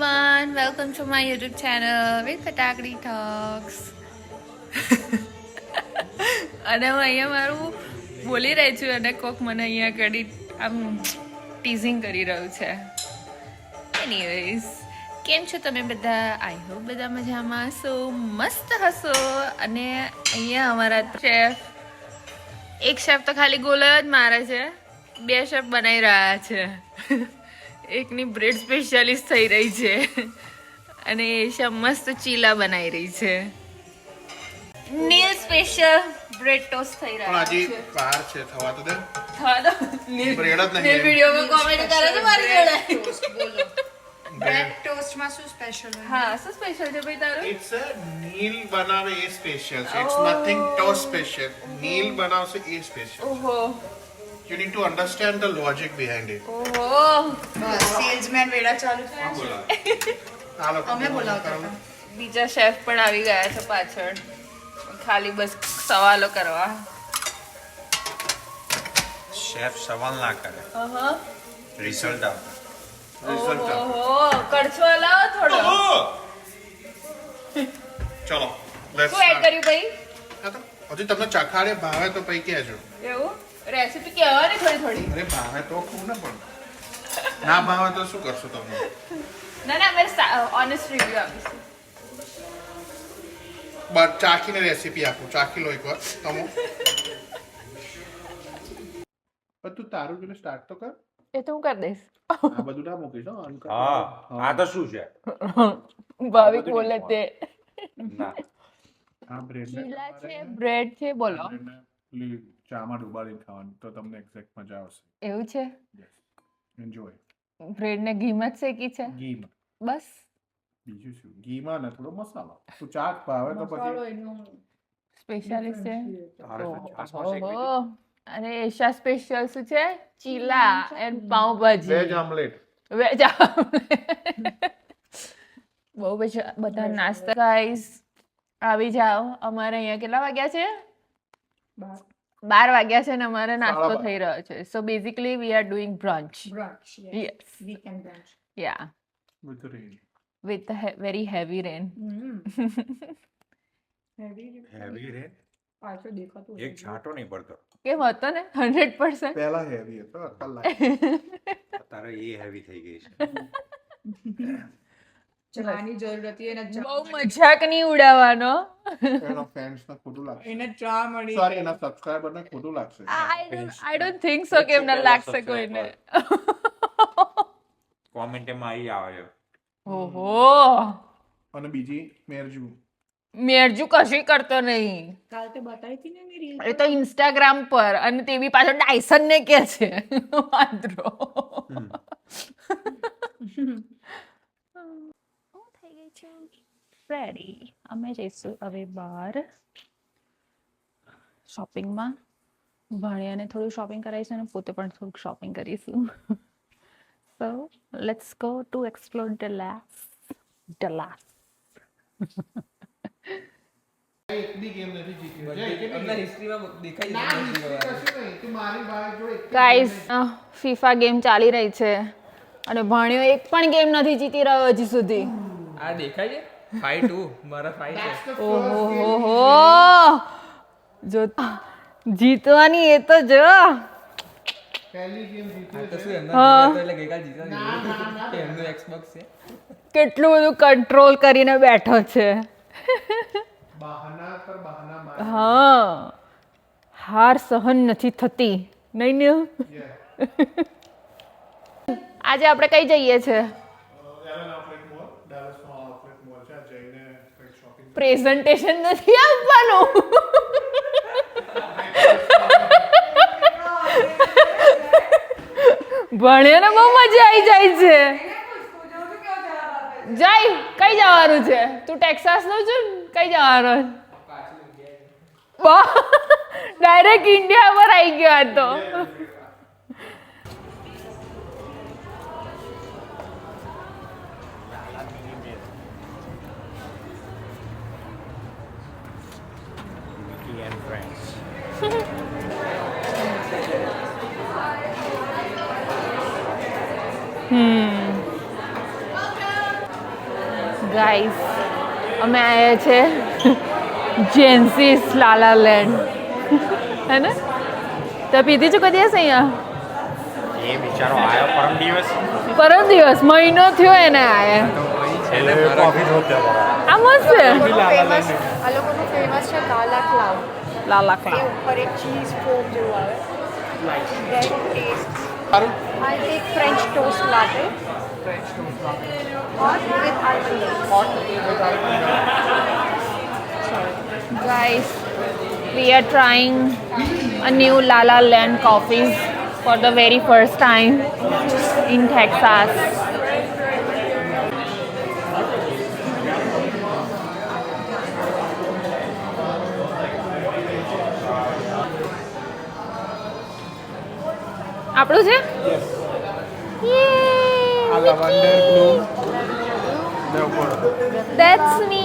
everyone, welcome to my YouTube channel with Fatakdi Talks. અને હું અહીંયા મારું બોલી રહી છું અને કોક મને અહીંયા ઘડી આમ ટીઝિંગ કરી રહ્યું છે. એનીવેઝ, કેમ છો તમે બધા? આઈ હોપ બધા મજામાં હશો, મસ્ત હશો. અને અહીંયા અમારા શેફ, એક શેફ તો ખાલી ગોલ જ મારે છે, બે શેફ બનાવી રહ્યા છે. એકની બ્રેડ સ્પેશિયાલિસ્ટ થઈ રહી છે અને એશા મસ્ત ચીલા બનાવી રહી છે. નીલ સ્પેશિયલ બ્રેડ ટોસ્ટ થઈ રહ્યા છે. હજી વાર છે, થવા તો દે. થવા દો. બ્રેડ જ નહીં. નીલ વિડિયોમાં કોમેન્ટ કરે છે મારી જોડે. બોલો બ્રેડ ટોસ્ટમાં શું સ્પેશિયલ હોય? હા, શું સ્પેશિયલ છે ભાઈ તારું? ઇટ્સ અ નીલ બનાવે એ સ્પેશિયલ છે. It's nothing toast special. Neel બનાવશે એ સ્પેશિયલ. ઓહો you need to understand the logic behind it. ઓહો, બસ સેલ્સમેન વેડા ચાલુ થયા છે. આ લોકો અમે બોલાવતા હતા. બીજા શેફ પણ આવી ગયા છે પાછળ, ખાલી બસ સવાલો કરવા. शेफ सवाल ना करे, અહં. रिजल्ट आता રિઝલ્ટ ઓહો, કડછો લાવો થોડો. ચલો લેટ્સ શું એડ કર્યું ભાઈ? હજી તમને ચખાડે ભાવે તો પછી કહેજો. એવું રેસીપી કહેવાની થોડી થોડી. અરે ભાવે તો કહું ને, પણ ના ભાવે તો શું કરશો તમે? ના ના, અમે ઓનેસ્ટ રિવ્યુ આપીશું. બટ ચાખીને રેસીપી આપું. ચાખી લો એકવાર તમે. પણ તું તારું જોઈને સ્ટાર્ટ તો કર. એ તો હું કરી દઈશ. આ બધું ના મૂકીશ હો. हाँ आ तो शू है ભાવિક બોલે તે ना આ બ્રેડ ચીલા છે, બ્રેડ છે, બોલો. ચામાં ડુબાડીને ખાવાનું તો તમને એક્ઝેક્ટ મજા આવશે. એવું છે? એન્જોય. બ્રેડ ને ઘીમાં જ શેકી છે ઘીમાં. બસ. બીજું શું? ઘીમાં ને થોડો મસાલો. તું ચાટ ભાવે તો પછી સ્પેશિયાલિસ્ટ છે. तारे तो छाछ में सेक दीजिए। ઓહો, અને એશા સ્પેશિયલ શું છે? Cheela and pav bhaji. Veg omelette. Veg બહુ બધા નાસ્તા. ગાઈસ આવી જાઓ. અમારે અહીંયા કેટલા વાગ્યા છે? 12 વાગ્યા છે ને અમારે નાસ્તો 12:30. થઈ રહ્યો છે. So basically we are doing brunch. brunch Yes. weekend brunch yeah, with rain. With very heavy rain. Heavy रे પાછો દેખાતું एक छांटो नहीं पड़ता કેમ હતો ને 100%? પહેલા હેવી હતો, અત્યારે तारे ये हैवी થઈ ગઈ છે. ચાની જરૂર હતી એને બહુ મજાક નહીં ઉડાવવાનો. એનો ફેન્સ ને ખોટું લાગશે. એને ચા મળી સોરી, એના સબસ્ક્રાઇબર ને ખોટું લાગશે. આઈ ડોન્ટ થિંક સો કે એમને લાગશે કોઈને. કોમેન્ટ માં આવી આવે છે. ઓહો, અને બીજી મેરજુ. મેરજુ કશું કરતો નહીં. કાલ તે બતાવી હતી ને મેરી એ તો ઇન્સ્ટાગ્રામ પર, અને તે બી પાછો ડાયસન ને કે છે વાંદરો. હું થઈ ગઈ છું રેડી. અમે જઈશું હવે બહાર શોપિંગમાં. ભાણિયાને થોડું શોપિંગ કરાવીશું અને પોતે પણ થોડુંક શોપિંગ કરીશું. So let's go to explore Dallas. એક બી ગેમ નથી જીત્યો. અંદર હિસ્ટ્રીમાં દેખાઈ જાય તું મારી ભાઈ જોડે ગાઈસ, ફીફા ગેમ ચાલી રહી છે અને ભાણિયો એક પણ ગેમ નથી જીતી રહ્યો હજી સુધી. આ દેખાય છે 5-2 મારા 5 છે ઓહો, જો જીતવાની એ તો જો. પહેલી ગેમ જીત્યો. આ તો શું એમના જીત્યા તો એટલે ગઈકાલ જીત્યા એમનું એક્સબોક્સ છે કેટલું બધું કંટ્રોલ કરીને બેઠો છે. બહાના પર બહાના માર. હા, હાર સહન નથી થતી. નહીં ને? આજે આપણે કઈ જઈએ છે? પ્રેઝન્ટેશન નથી આપવાનું. ભણ્યાને બહુ મજા આવી જાય છે. જય, કઈ જવાનું છે? તું ટેક્સાસ નો છું ને? કઈ જવાનો? ડાયરેક્ટ ઇન્ડિયા પર આવી ગયો હતો. Mickey and friends. ગાઈસ અમે આવ્યા છે જેન્સીસ લાલા લેન્ડ હે ને તો પીધી છો કદી હશે અહીંયા એ બિચારો આવ્યો પરમ દિવસ મહિનો થયો એને આયા કોફી જોતે આ મસ્ત છે ફેમસ આ લોકોનું ફેમસ છે લાલા ક્લાઉડ લાલા એ ક્લાઉડ ઉપર એક ચીઝ ફોમ જેવું આવે That tastes. સારું I'll take French toast latte. Hot with almond. guys we are trying a new Lala Land coffee for the very first time in Texas. આપણું છે આ lavender blue That's me.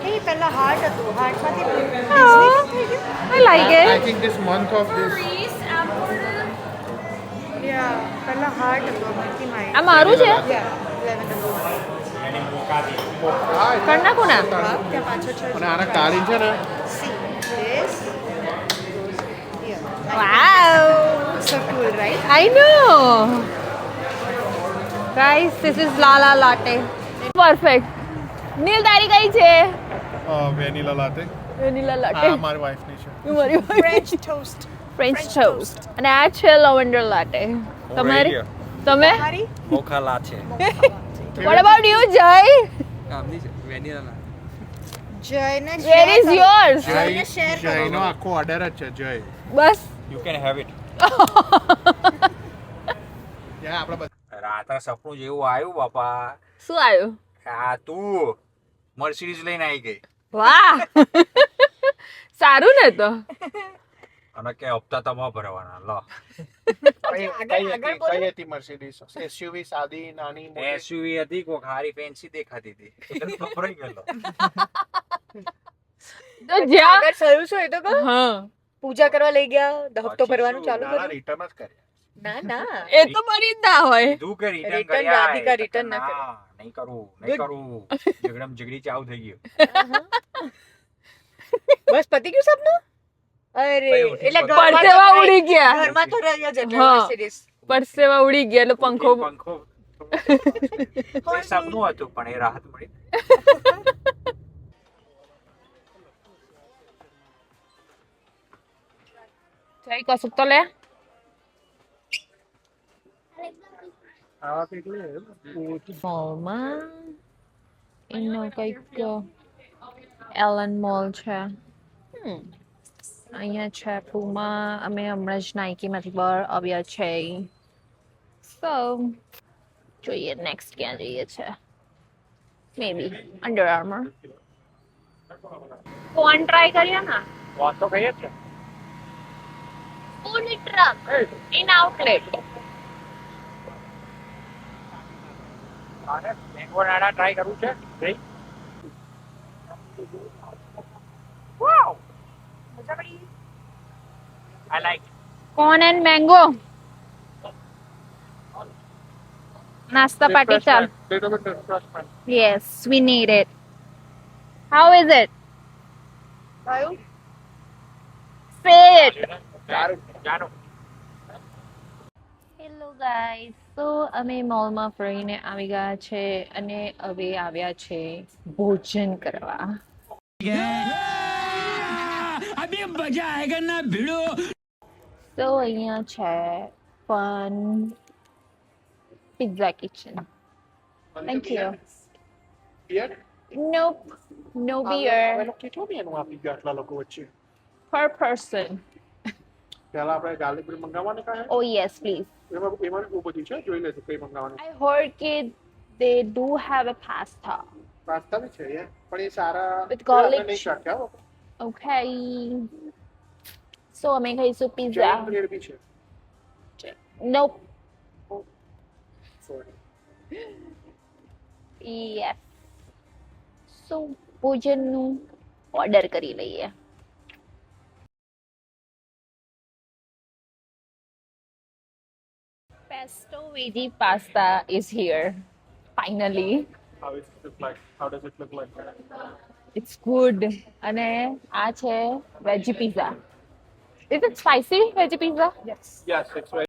એ પહેલા heart હતું હાર્ટમાંથી Oh, I like I it. think this month of this યા પહેલા heart હતું અમથી mind આ મારું છે યા 11 કર નાખું ના ત્યાં પાછળ છે અને આના કાળી છે ને See this. Wow. So cool, right? I know. Guys, this is Lala latte. Perfect. નીલ તારી કઈ છે વેનીલા લાતે વેનીલા આ લાટે મારી વાઈફની છે મારી French toast. ફ્રેન્ચ ટોસ્ટ અને આ છે લવંડર લાટે તમારી તમે Hari? Mokha લાછે What about you, Jay? આમની છે વેનીલા જયને Where is yours? જયને share કરો. જયનો આખો ઓર્ડર જ છે જય બસ યુ કેન હેવ ઇટ ત્યાં આપણે બધા રાત્રે સપનું જેવું આવ્યું બાપા શું આવ્યું આ તું મર્સિડીઝ લઈને આવી ગઈ વાહ સારું ને તો અને કે હપ્તા તમારે ભરવાના લો કઈ હતી મર્સિડીઝ એસયુવી સાદી નાની મોટી એસયુવી હતી કોક હારી ફેન્સી દેખાતી હતી એટલે ખબરાઈ ગયેલો તો જ્યાં આગળ થયું શું એ તો કહો હા પૂજા કરવા લઈ ગયા હપ્તો પછી ભરવાનું શું? ચાલુ કર્યું રિટર્ન જ કર્યા ના ના એ તો મારી જ ના હોય કીધું કે રિટર્ન Return કરી રાધિકા return ના કરે. નહીં કરું નહીં કરું ઝઘડમ ઝઘડી ચાલુ થઈ ગયું બસ પતી ગયું સપનું અરે ભાઈ, ઉઠી એટલે પડી. ઘરમાં તો પરસેવા ભાઈ- ઉડી ગયા ઘરમાં તો રહ્યા જ એટલે હા. Mercedes. પરસેવા ઉડી ગયા એટલે પંખો પંખો કોઈ સપનું હતું પણ એ રાહત મળી જઈ કશુંક તો લે મોલમાં એનો કંઈક એલન મોલ છે અહીંયા છે પુમા અમે હમણાં જ નાઇકીમાંથી બહાર આવ્યા છે સો જોઈએ નેક્સ્ટ ક્યાં જઈએ છે મે બી અંડર આર્મર ફોન ટ્રાય કરીએ ને વાત તો કહીએ છે ફૂડ ટ્રક ઇન આઉટલેટ અને મેંગો નાના ટ્રાય કરવું છે ભાઈ વાવ મજા પડી I like corn and mango નાસ્તા પાર્ટી ચાલ yes we need it how is it કયું? say it જાનો હેલો ગાઈસ તો અમે મોલમાં ફરીને આવી ગયા છે અને હવે આવ્યા છે ભોજન કરવા તો અહીંયા છે fun pizza kitchen thank you beer nope no beer કેટલો બી એનું આપી ગયા આટલા લોકો વચ્ચે per person પહેલા આપણે ગાર્લિક બ્રેડ મંગાવવાની કહે oh yes please એમાં બહુ બધી છે જોઈ લેજો કઈ મંગાવવાનું I heard that they do have a pasta. Pasta બી છે યાર પણ એ સારા With garlic. નહીં શાક્યા હો Okay. So અમે ખાઈશું જૈન pizza. બ્રેડ બી છે Nope. Sorry Yes. So ભોજનનું ઓર્ડર કરી લઈએ. Pesto veggie pasta is here. Finally How does it look like? How does it look like? It's good. અને આ છે veggie pizza. Is it spicy veggie pizza? Yes, it's very.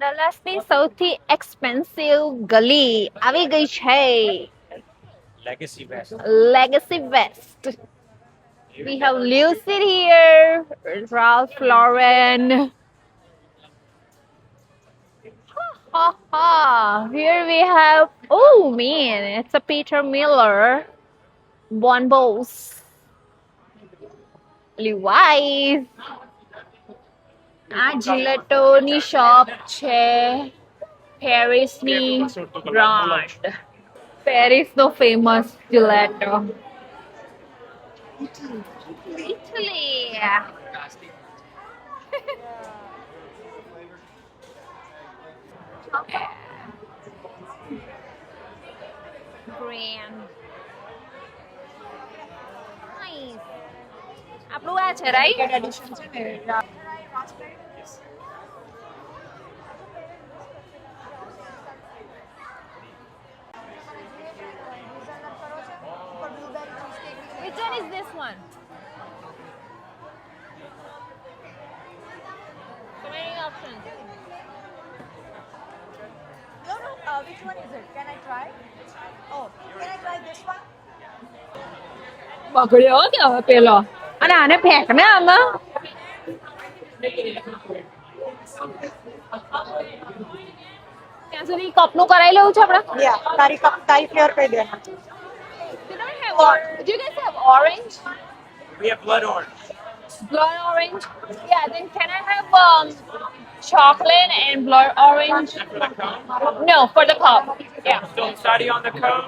ડલ્લાસની સૌથી expensive ગલી આવી ગઈ છે, Legacy West. Legacy West. We have Lucid here, Ralph Lauren. Ha ha. Here we have, oh man, it's a Peter Miller, Bonbos, Levi's. આ જિલેટોની shop છે, પેરિસની બ્રાન્ડ, પેરિસનો famous gelato. Italy. Okay. Grand. Nice. આપણું આ છે right? Addition છે ને Which one is this one? So many options. No, which one is it? Can I try? Oh, can I try this one? બગડ્યો કે હવે પેલો, અને આને ફેંક ને આમાં. ત્યાં સુધી કપનું કરાવી લેવું છે આપણે. Yeah, તારી ફ્લેવર કહી દે. You don't have do you guys have orange? We have blood orange. Blood orange? Yeah, then can I have chocolate and blood orange? For the cone. No, for the cup. Yeah. Still study on the cone.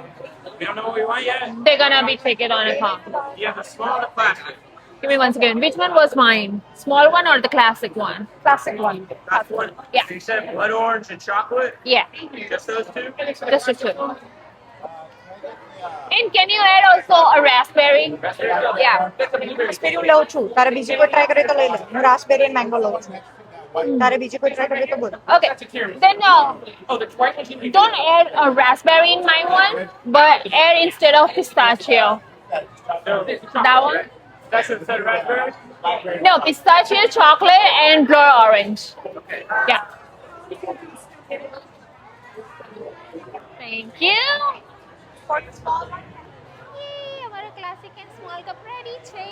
We don't know what we want yet. They're gonna be taken on a cup. You have the small or the plastic. Give me one second. Which one was mine? Small one or the classic one? Classic one. That's one. Yeah. So you said blood orange and chocolate? Yeah, Just those two? just the two. And can you add also a raspberry? Yeah. રાસ્પેરી હું લઉં છું. તારે બીજી કોઈ try કરે તો લઈ લે. હું રાસ્પેરી એન્ડ મેંગો લઉં છું. તારે બીજી કોઈ ટ્રાય કરે તો બોલ. Okay. Then Oh, the white one you need. don't add a raspberry in my one, but add instead of pistachio. No. That one? That's instead of raspberry? No, pistachio, chocolate, and blood orange. Yeah. Thank you. For the small one. Yay, અમારો classic and small cup ready છે.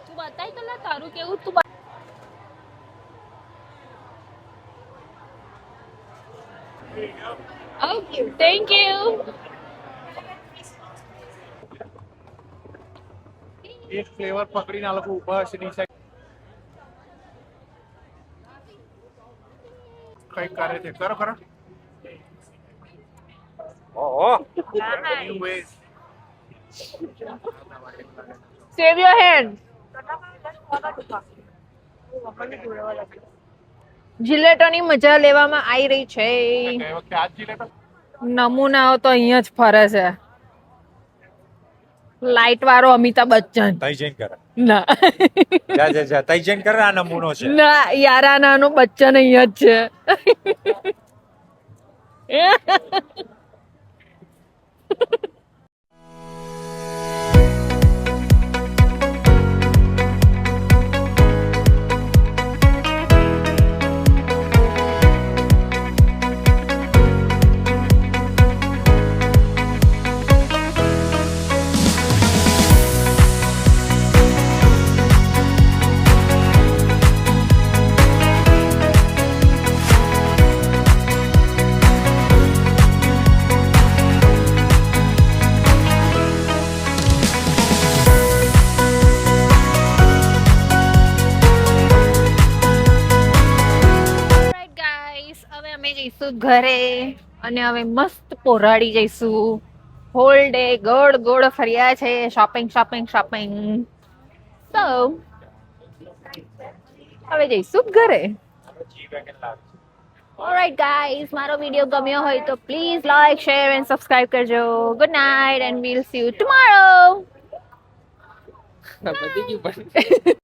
તું બતાય તો લા તારું કેવું તું Okay, thank you. એક ફ્લેવર પકડીને આ લોકો ઊભા હશે ની સાઈડ કઈ કરે છે કરો કરો. ઓહો New ways. Save your hand. જિલેટોની મજા લેવામાં આવી રહી છે. ગઈ વખતે આ જ જીલેટો નમૂનાઓ તો અહીંયા જ ફરે છે. લાઈટ વાળો અમિતાભ બચ્ચન. તઈ જઈને કરે ના જા તઈ જઈને કરે આ નમૂનો છે ના યાર, આ નાનો બચ્ચન અહીંયા જ છે. ઘરે અને હવે મસ્ત પોરાડી જઈશું. હોલ ડે ગોળ ગોળ ફર્યા છે, શોપિંગ શોપિંગ શોપિંગ. તો હવે જઈશું ઘરે. ઓલરાઈટ ગાઈઝ, મારો વિડીયો ગમ્યો હોય તો please like, share and subscribe કરજો. Good night and we'll see you tomorrow. પતી ગયું પણ